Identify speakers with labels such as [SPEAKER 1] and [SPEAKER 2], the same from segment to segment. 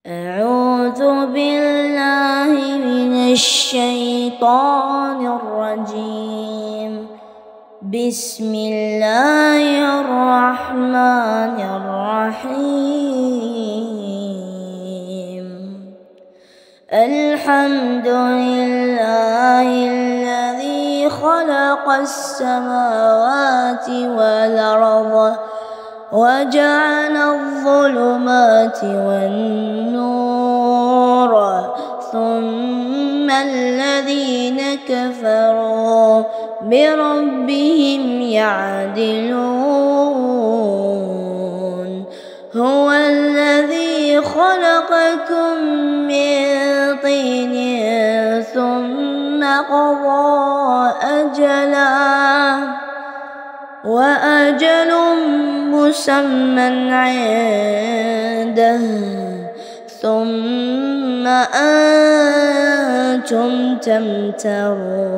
[SPEAKER 1] أعوذ بالله من الشيطان الرجيم. بسم الله الرحمن الرحيم. الحمد لله الذي خلق السماوات والأرض وجعل الظلمات والنور ثم الذين كفروا بربهم يعدلون. هو الذي خلقكم من طين ثم قضى أجلا وأجل مسمى عنده ثم أنتم تمترون.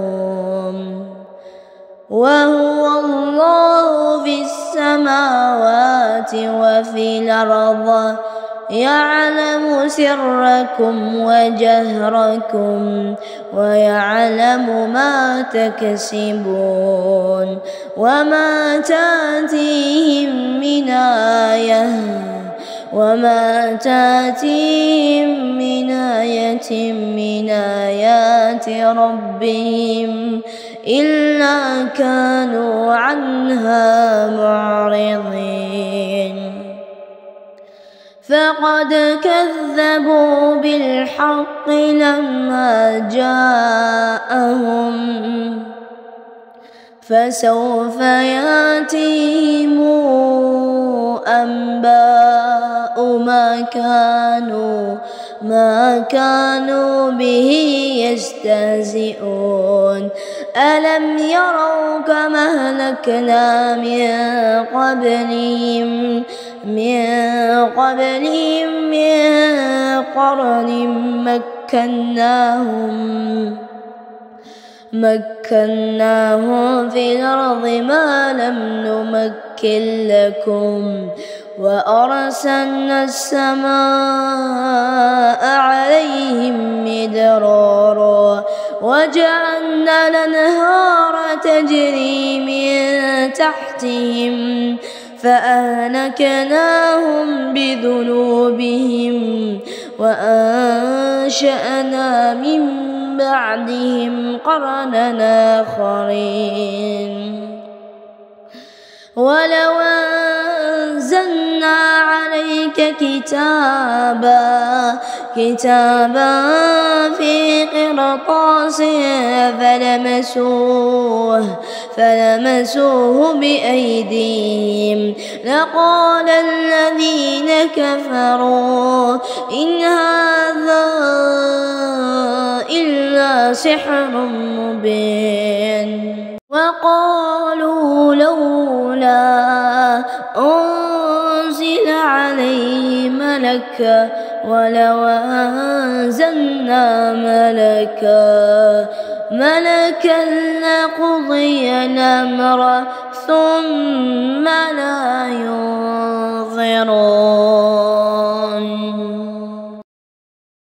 [SPEAKER 1] وهو الله في السماوات وفي الأرض يعلم سركم وجهركم ويعلم ما تكسبون. وما تأتيهم من آية من آيات ربهم إلا كانوا عنها معرضين. فقد كذبوا بالحق لما جاءهم فسوف يأتيهم أنباء ما كانوا به يستهزئون. ألم يروا كما أهلكنا من قبلهم من قرن مكناهم في الأرض ما لم نمكن لكم وأرسلنا السماء عليهم مدرارا وجعلنا الأنهار تجري من تحتهم فأهلكناهم بذنوبهم وأنشأنا من بعدهم قرنا آخرين. ولو أنزلنا عليك كتابا في قرطاس فلمسوه بأيديهم لقال الذين كفروا إن هذا إلا سحر مبين. وقالوا لولا أنزل عليه ملك ولو أنزلنا ملكا لقضي الأمر ثم لا ينظرون.